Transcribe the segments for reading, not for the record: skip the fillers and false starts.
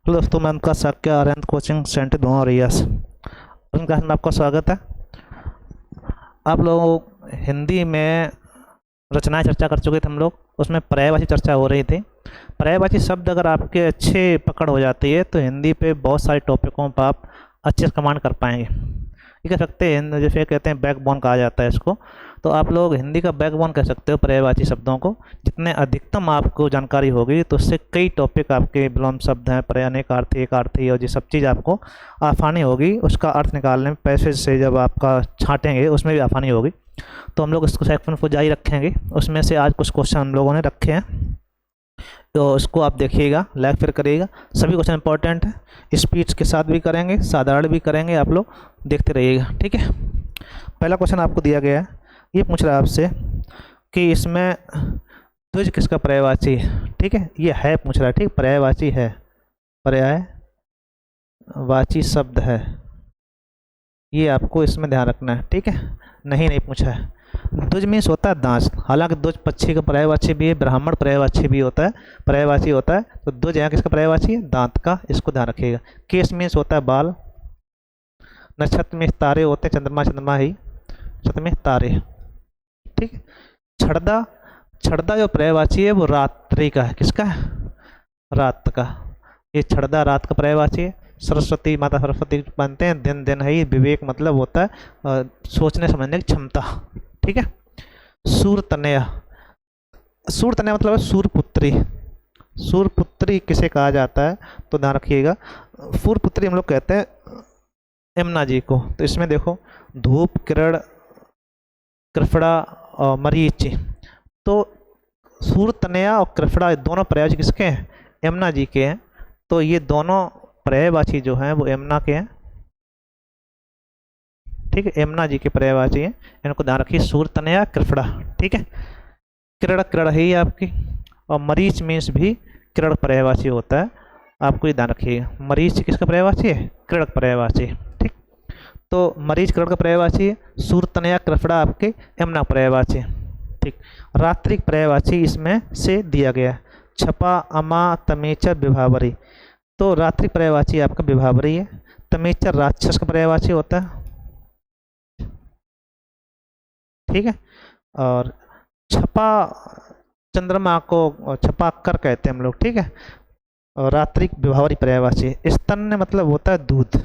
Hello दोस्तों, मैं उनका साक्य आर्यन कोचिंग सेंटर धुआं रियास उनका क्लास में आपका स्वागत है। आप लोग हिंदी में रचनाएं चर्चा कर चुके थे हम लोग, उसमें पर्यायवाची चर्चा हो रही थी। पर्यायवाची शब्द अगर आपके अच्छे पकड़ हो जाती है तो हिंदी पे बहुत सारे टॉपिकों पर आप अच्छे से कमांड कर पाएंगे। ये कह सकते हैं, जैसे कहते हैं बैकबोन कहा जाता है इसको, तो आप लोग हिंदी का बैकबोन कह सकते हो पर्यायवाची शब्दों को। जितने अधिकतम आपको जानकारी होगी तो उससे कई टॉपिक आपके विलोम शब्द हैं, पर्यायनिकार्थी, एकार्थी और ये सब चीज़ आपको आसानी होगी उसका अर्थ निकालने में। पैसेज से जब आपका छाँटेंगे उसमें भी आसानी होगी। तो हम लोग इसको सेक्शन को जारी रखेंगे। उसमें से आज कुछ क्वेश्चन हम लोगों ने रखे हैं, तो इसको आप देखिएगा, लाइक फिर करिएगा। सभी क्वेश्चन इंपॉर्टेंट है, स्पीच के साथ भी करेंगे, साधारण भी करेंगे, आप लोग देखते रहिएगा, ठीक है। पहला क्वेश्चन आपको दिया गया है, ये पूछ रहा है आपसे कि इसमें द्विज किसका पर्यायवाची है, ठीक है। ये है पूछ रहा है, ठीक, पर्यायवाची है, पर्यायवाची शब्द है, ये आपको इसमें ध्यान रखना है, ठीक है। नहीं पूछा है। द्विज मीन्स होता है दांत, हालांकि द्विज पक्षी का पर्यायवाची भी है, ब्राह्मण पर्यायवाची भी होता है, पर्यायवाची होता है। तो द्विज यहाँ किसका पर्यायवाची है, दांत का, इसको ध्यान रखिएगा। केस मीन्स होता है बाल, नक्षत्र में तारे होते हैं, चंद्रमा चंद्रमा ही, नक्षत्र में तारे, ठीक है। छड़दा, छड़दा जो पर्यायवाची है वो रात्रि का है, किसका है, रात का। ये छड़दा रात का पर्यायवाची है। सरस्वती, माता सरस्वती बनते हैं, दिन दिन है, विवेक मतलब होता है सोचने समझने की क्षमता, ठीक है। सूरतनया, सूरतनया मतलब है सूरपुत्री। सूरपुत्री किसे कहा जाता है तो ध्यान रखिएगा, सूरपुत्री हम लोग कहते हैं यमुना जी को। तो इसमें देखो, धूप, किरण, कृफड़ा और मरीच, तो सूरतनया और कृफड़ा दोनों पर्यायवाची किसके हैं, यमुना जी के हैं। तो ये दोनों पर्यायवाची जो हैं वो यमुना के हैं, ठीक है, यमुना जी के पर्यायवाची हैं, इनको ध्यान रखिए। सूरतनया, कृफड़ा, ठीक है। किरण, किरण है आपकी, और मरीच मीन्स भी किरण पर्यायवाची होता है, आपको ये ध्यान रखिएगा। मरीच किसका पर्यायवाची है, किरण पर्यायवाची, ठीक। तो मरीच किरण का पर्यायवाची है, सूरतनया, कृफड़ा आपके यमुना पर्यायवाची है, ठीक। रात्रि पर्यायवाची इसमें से दिया गया है, छपा, अमा, तमेचर, विभावरी। तो रात्रि पर्यायवाची आपका विभावरी है। तमेचर राक्षस का पर्यायवाची होता है, ठीक है। और छपा, चंद्रमा को छपाकर कहते हैं हम लोग, ठीक है। और रात्रि विभावरी पर्यायवाची। स्तन्य मतलब होता है दूध,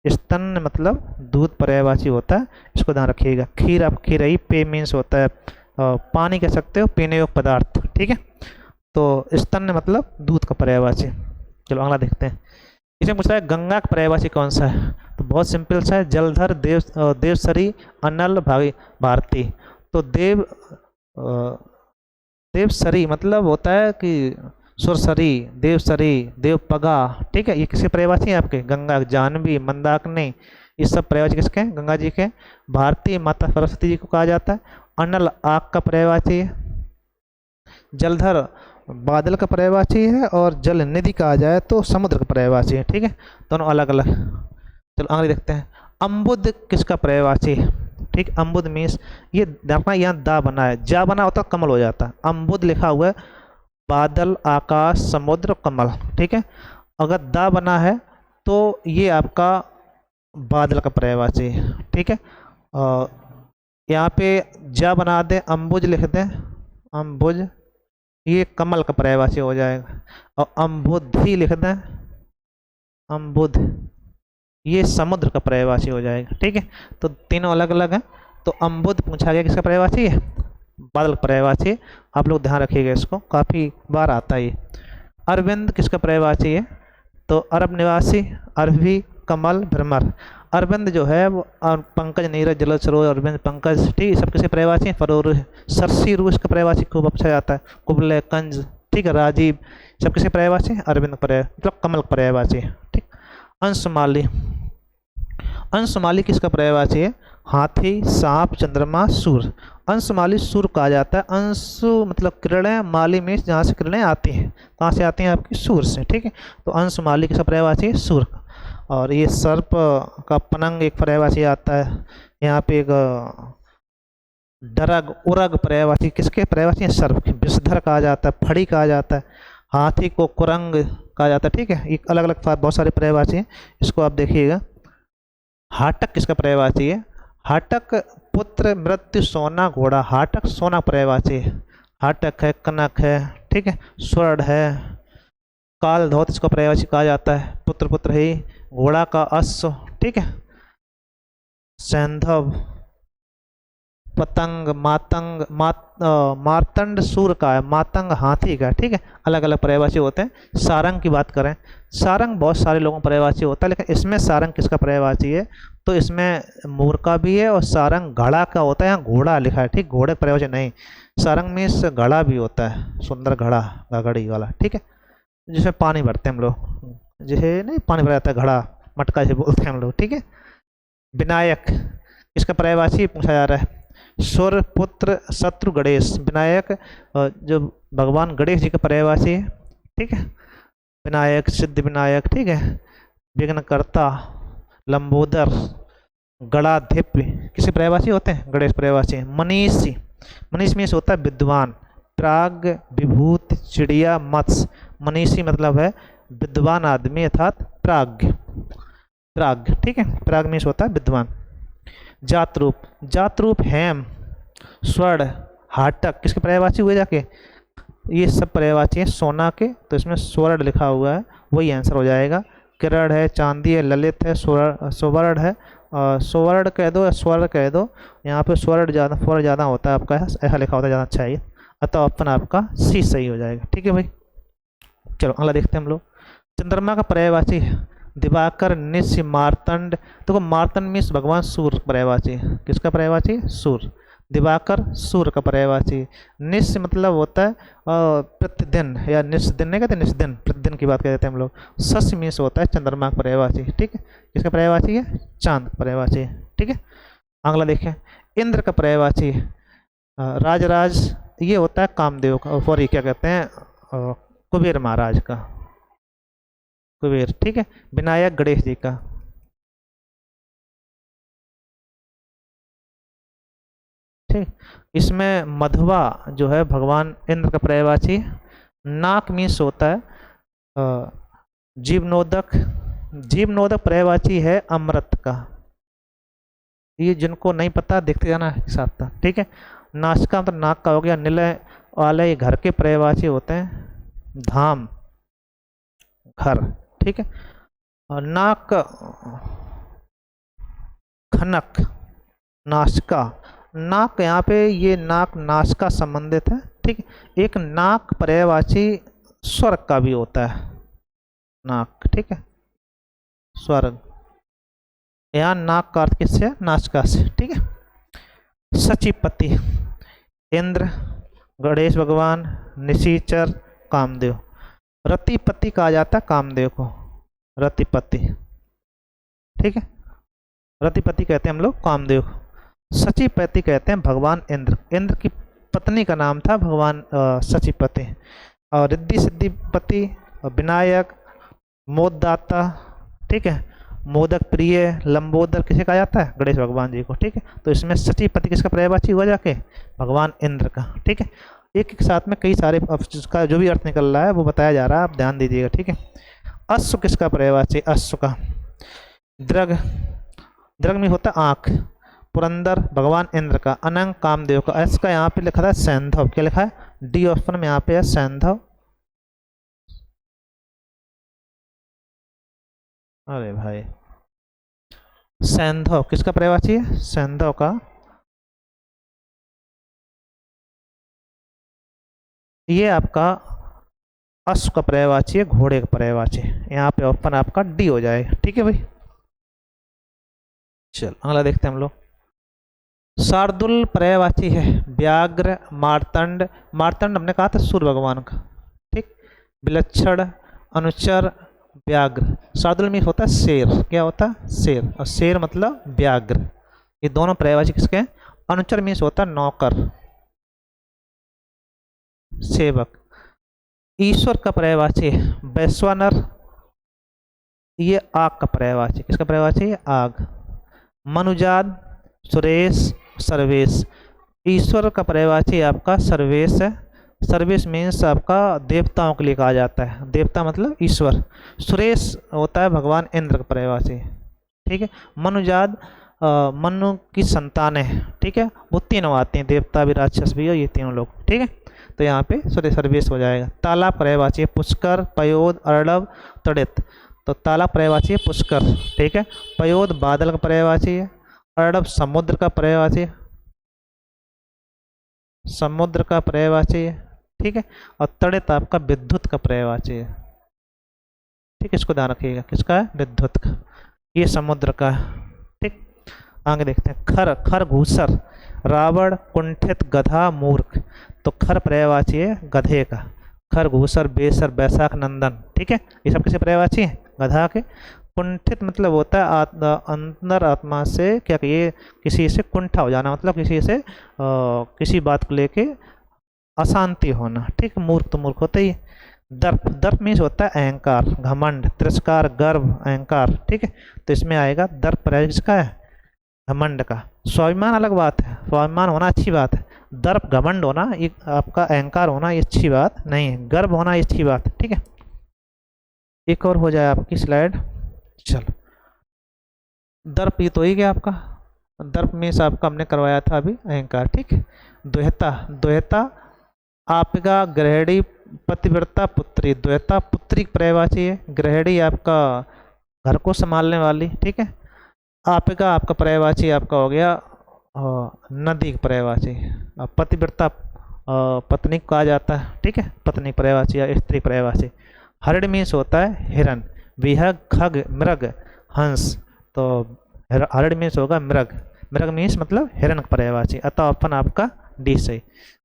स्तन्य मतलब दूध पर्यायवाची होता है, इसको ध्यान रखिएगा। खीर, आप खीर ही, पे मीन्स होता है पानी कह सकते हो, पीने योग्य पदार्थ, ठीक है। तो स्तन्य मतलब दूध का पर्यायवाची। चलो अगला देखते हैं। इसमें पूछ रहा है गंगा का पर्यायवाची कौन सा है, तो बहुत सिंपल सा है, जलधर, देवसरी, अनल, भारती। तो देवसरी मतलब होता है कि सुरसरी, देवसरी, देवपगा, ठीक है। ये किसके पर्यायवाची है आपके, गंगा, जाह्नवी, मंदाकिनी, ये सब पर्यायवाची किसके हैं, गंगा जी के। भारती माता सरस्वती जी को कहा जाता है। अनल आग का पर्यायवाची है। जलधर बादल का पर्यायवाची है, और जल निधि कहा जाए तो समुद्र का पर्यायवाची है, ठीक है, दोनों अलग अलग। चलो आगे देखते हैं। अम्बुद किसका पर्यायवाची है, ठीक। अम्बुद मीन्स, ये देखना यहाँ दा बना है, जा बना होता कमल हो जाता है, अम्बुद लिखा हुआ है, बादल, आकाश, समुद्र, कमल, ठीक है। अगर दा बना है तो ये आपका बादल का पर्यायवाची है, ठीक है। और यहाँ पे जा बना दें, अम्बुज लिख दें, अम्बुज, ये कमल का पर्यायवाची हो जाएगा। और अम्बुद्धि लिख दें, अम्बुध, ये समुद्र का पर्यायवाची हो जाएगा, ठीक है। तो तीनों अलग अलग हैं। तो अम्बुद पूछा गया किसका पर्यायवाची है, बादल का पर्यायवाची। आप लोग ध्यान रखिएगा, इसको काफ़ी बार आता है। अरविंद किसका पर्यायवाची है, तो अरब निवासी, अरबी, कमल, भ्रमर। अरविंद जो है वो पंकज, नीरज, जल सरोज, अरविंद, पंकज, ठीक, सब किसके पर्यायवाची हैं, फरोर। सरसी रूस का पर्यायवाची खूब अच्छा जाता है, कुबले, कंज, ठीक है, राजीव, सब किसके पर्यायवाची हैं, अरविंद पर्याय मतलब कमल पर्यायवाची है, ठीक। अंशमाली, अंशमाली किसका पर्यायवाची है, हाथी, सांप, चंद्रमा, सूर्य। अंशमाली सूर्य कहा जाता है। अंशु मतलब किरणें, माली में जहाँ से किरणें आती हैं, कहाँ से आती हैं आपकी, सूर्य से, ठीक है। तो अंशमाली किसका पर्यायवाची है, सूर्य का। और ये सर्प का पनंग एक पर्यायवाची आता है। यहाँ पे एक डरग, उरग पर्यायवाची किसके पर्यायवाची है, सर्प के। विषधर कहा जाता है, फड़ी कहा जाता है। हाथी को कुरंग कहा जाता है, ठीक है। एक अलग अलग बहुत सारे पर्यायवाची हैं, इसको आप देखिएगा। हाटक किसका पर्यायवाची है? हाटक पुत्र मृत्यु सोना घोड़ा, हाटक सोना पर्यायवाची है। हाटक है, कनक है, ठीक है, स्वर्ण है, काल धौत इसको पर्यायवाची कहा जाता है, पुत्र पुत्र ही, घोड़ा का अश्व, ठीक है, सैंधव, पतंग, मातंग, मार्तंड सूर का है, मातंग हाथी का, ठीक है। अलग अलग पर्यायवाची होते हैं। सारंग की बात करें, सारंग बहुत सारे लोगों पर्यायवाची होता है, लेकिन इसमें सारंग किसका पर्यायवाची है? तो इसमें मोर का भी है, और सारंग घड़ा का होता है, यहाँ घोड़ा लिखा है, ठीक, घोड़े का पर्यायवाची नहीं। सारंग में इस घड़ा भी होता है, सुंदर घड़ा, घड़ी वाला, ठीक है, जिसमें पानी भरते हैं हम लोग, जिसे नहीं पानी भरा जाता है, घड़ा, मटका जिसे बोलते हैं हम लोग, ठीक है। विनायक इसका पर्यायवाची पूछा जा रहा है। सुर पुत्र शत्रु गणेश, विनायक जो भगवान गणेश जी का पर्यायवाची है, ठीक है। विनायक, सिद्ध विनायक, ठीक है, विघ्नकर्ता, लंबोदर, गणाधिप किसी पर्यायवाची होते हैं? गणेश पर्यायवाची। मनीषी, मनीष में होता है विद्वान। प्राग, विभूत, चिड़िया, मत्स्य, मनीषी मतलब है विद्वान आदमी अर्थात प्राज्ञ, प्राज्ञ, ठीक है, प्राग में होता है विद्वान। जात रूप, जात रूप हेम, स्वर्ण, हाटक किसके पर्यायवाची हुए जाके? ये सब पर्यायवाची हैं सोना के, तो इसमें स्वर्ण लिखा हुआ है, वही आंसर हो जाएगा। किरण है, चांदी है, ललित है, स्वर्ण है, स्वर्ण कह दो या स्वर्ण कह दो, यहाँ पे स्वर्ण ज़्यादा होता है आपका, ऐसा लिखा होता है, ज़्यादा अच्छा है, अतः ऑप्शन आपका सी सही हो जाएगा, ठीक है भाई। चलो अगला देखते हैं हम लोग। चंद्रमा का पर्यायवाची दिवाकर, निश, मार्तंड। देखो मार्तंड मीन्स भगवान सूर्य पर्यायवाची, किसका पर्यायवाची? सूर्य। दिवाकर सूर्य का पर्यायवाची। निश मतलब होता है प्रतिदिन, या निश दिन नहीं कहते, निश दिन, प्रतिदिन की बात कहते हैं हम लोग। शश मीन्स होता है चंद्रमा का पर्यायवाची, ठीक है, किसका पर्यायवाची है? चांद पर्यायवाची, ठीक है। अगला देखें, इंद्र का पर्यायवाची राजराज, ये होता है कामदेव का, सॉरी क्या कहते हैं, कुबेर महाराज का, कुबेर, ठीक है। विनायक गणेश जी का, ठीक। इसमें मधवा जो है भगवान इंद्र का पर्यायवाची। नाक मीन्स होता है जीवनोदक, जीवनोदक पर्यायवाची है अमृत का। ये जिनको नहीं पता देखते जाना साथ, ठीक है। नासिका मतलब नाक का हो गया। निलय वाले घर के पर्यायवाची होते हैं धाम, घर, ठीक है। और नाक, खनक, नासिका, नाक यहाँ पे ये नाक नासिका संबंधित है, ठीक है। एक नाक पर्यायवाची स्वर्ग का भी होता है, नाक, ठीक है, स्वर्ग। यहाँ नाक का अर्थ किससे? नासिका से, ठीक है। सचिपति, इंद्र, गणेश भगवान, निशीचर, कामदेव। रतिपति कहा जाता है कामदेव को, रतिपति, ठीक है, रतिपति कहते हैं हम लोग कामदेव को। सचिपति कहते हैं भगवान इंद्र, इंद्र की पत्नी का नाम था भगवान सचिपति। और रिद्धि सिद्धिपति, विनायक, मोददाता, ठीक है, मोदक प्रिय, लंबोदर किसे कहा जाता है? गणेश भगवान जी को, ठीक है। तो इसमें सचिपति किसका पर्यायवाची हुआ जाके? भगवान इंद्र का, ठीक है। एक एक साथ में कई सारे का जो भी अर्थ निकल रहा है वो बताया जा रहा है, आप ध्यान दीजिएगा, ठीक है। अश्व किसका पर्यायवाची? अश्व का। दृग, दृग में होता है आँख। पुरंदर भगवान इंद्र का। अनंग कामदेव का। एस का यहाँ पे लिखा था सैंधव, क्या लिखा है? डी ऑप्शन में यहाँ पे है सैंधव। अरे भाई, सैंधव किसका पर्यायवाची है? सैंधव का। ये आपका अश्व का पर्यायवाची है, घोड़े का पर्यायवाची। यहाँ पे ऑप्शन आपका डी हो जाएगा, ठीक है भाई। चल अगला देखते हैं हम लोग। शार्दुल पर्यायवाची है व्याघ्र, मार्तंड। मार्तंड हमने कहा था सूर्य भगवान का, ठीक। विलक्षण, अनुचर, व्याघ्र। शार्दुल में होता है शेर, क्या होता है? शेर। और शेर मतलब व्याघ्र। ये दोनों पर्यायवाची किसके हैं? अनुचर में होता है नौकर, सेवक। ईश्वर का पर्यायवाची वैश्वानर, ये आग का पर्यायवाची। किसका पर्यायवाची? आग। मनुजाद, सुरेश, सर्वेश। ईश्वर का पर्यायवाची आपका सर्वेश है, सर्विस मीन्स आपका देवताओं के लिए कहा जाता है, देवता मतलब ईश्वर। सुरेश होता है भगवान इंद्र का पर्यायवाची, ठीक है। मनुजाद मनु की संतानें, ठीक है, वो तीनों आते हैं, देवता भी राक्षस भी और ये तीनों लोग, ठीक है। तो यहाँ पे सूर्य सर्विस हो जाएगा। तालाब पर्यायवाची है पुष्कर, पयोद, अर्णव, तड़ित। तो तालाब पर्यायवाची है पुष्कर, ठीक है। पयोद बादल का पर्यायवाची है। अर्णव समुद्र का पर्यायवाची है, समुद्र का पर्यायवाची है, ठीक है। और तड़ित आपका विद्युत का पर्यायवाची है, ठीक है। इसको ध्यान रखिएगा, किसका है? विद्युत का। ये समुद्र का है, ठीक। आगे देखते हैं। खर, खरघूसर, रावण, कुंठित, गधा, मूर्ख। तो खर पर्यायवाची है गधे का। खरघूसर, बेसर, बैसाख, नंदन, ठीक है। ये सब किसी पर्यायवाची है? गधा के। कुंठित मतलब होता है अंदर आत्मा से क्या कहिए, किसी से कुंठा हो जाना, मतलब किसी से किसी बात को लेके अशांति होना, ठीक। मूर्ख तो मूर्ख होता ही। दर्प, दर्प मीन्स होता है अहंकार, घमंड, तिरस्कार, गर्व, अहंकार, ठीक है। तो इसमें आएगा दर्प पर्याय किसका है? घमंड का। स्वाभिमान अलग बात है, स्वाभिमान होना अच्छी बात है। दर्प घमंड होना, ये आपका अहंकार होना, ये अच्छी बात नहीं है। गर्व होना ये अच्छी बात है, ठीक है। एक और हो जाए आपकी स्लाइड, चलो। दर्प ये तो ही गया आपका। दर्प मीन्स आपका हमने करवाया था अभी अहंकार, ठीक है। द्वैता, द्वैता आपका गृहिणी, पतिव्रता, पुत्री। द्वैता पुत्री की पर्यायवाची है। गृहिणी आपका घर को संभालने वाली, ठीक है। आपका पर्यायवाची आपका हो गया नदी की पर्यायवाची। पतिव्रता पत्नी को कहा जाता है, ठीक है, पत्नी पर्यायवाची या स्त्री पर्यायवाची। हरिण मीन्स होता है हिरण। विहग, खग, मृग, हंस। तो हरिण मीन्स होगा मृग, मृग मीन्स मतलब हिरण का पर्यायवाची, अतः अपन आपका डी सही।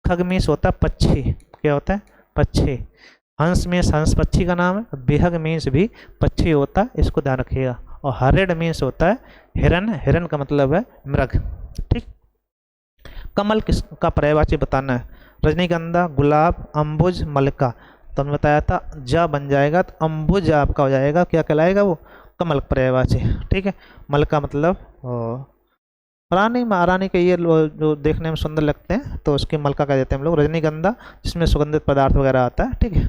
खग मीन्स होता है पक्षी, क्या होता है? पक्षी। हंस मीन्स हंस पक्षी का नाम है। विहग मीन्स भी पक्षी होता है, इसको ध्यान रखिएगा। और हरिण मीन्स होता है हिरण, हिरण का मतलब है मृग, ठीक। कमल किसका पर्यायवाची बताना है? रजनीगंधा, गुलाब, अम्बुज, मल्लिका। तो हमने बताया था जा बन जाएगा तो अम्बुज आपका हो जाएगा, क्या कहलाएगा वो? कमल पर्यायवाची, ठीक है। मल्लिका मतलब रानी, महारानी के ये जो देखने में सुंदर लगते हैं तो उसकी मल्लिका कह देते हैं हम लोग। रजनीगंधा जिसमें सुगंधित पदार्थ वगैरह आता है, ठीक है।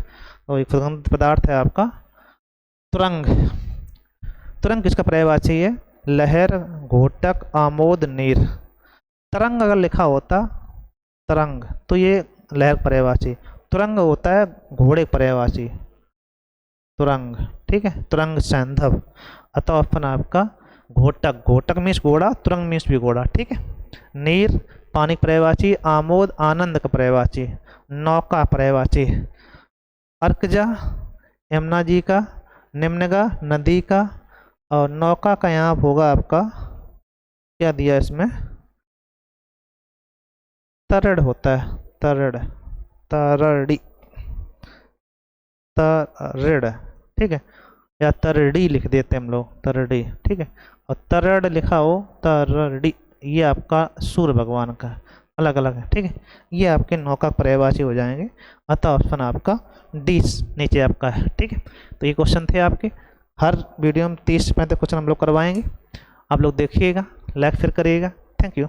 तो एक सुगंधित पदार्थ है आपका तुरंग। तुरंग किसका पर्यायवाची है? लहर, घोटक, आमोद, नीर। तरंग अगर लिखा होता तरंग तो ये लहर पर्यायवाची। तुरंग होता है घोड़े पर्यायवाची, तुरंग, ठीक है। तुरंग सैंधव। अतः अपन आपका घोटक, घोटक मीन्स घोड़ा, तुरंग मीन्स भी घोड़ा, ठीक है। नीर पानी पर्यायवाची। आमोद आनंद का पर्यायवाची। नौका पर्यायवाची। अर्कजा यमुना जी का। निम्नगा नदी का। और नौका का यहाँ होगा आपका क्या दिया इसमें? तरड़ होता है, तरड़, तरड़ी, तरड़, ठीक है। या तरड़ी लिख देते हैं हम लोग, तरड़ी, ठीक है। और तरड़ लिखा हो तरड़ी, ये आपका सूर्य भगवान का अलग अलग है, ठीक है। ये आपके नौका पर्यायवाची हो जाएंगे। अतः ऑप्शन आपका डी नीचे आपका है, ठीक है। तो ये क्वेश्चन थे आपके। हर वीडियो में 30 से 35 क्वेश्चन हम लोग करवाएंगे, आप लोग देखिएगा, लाइक फिर करिएगा। Thank you.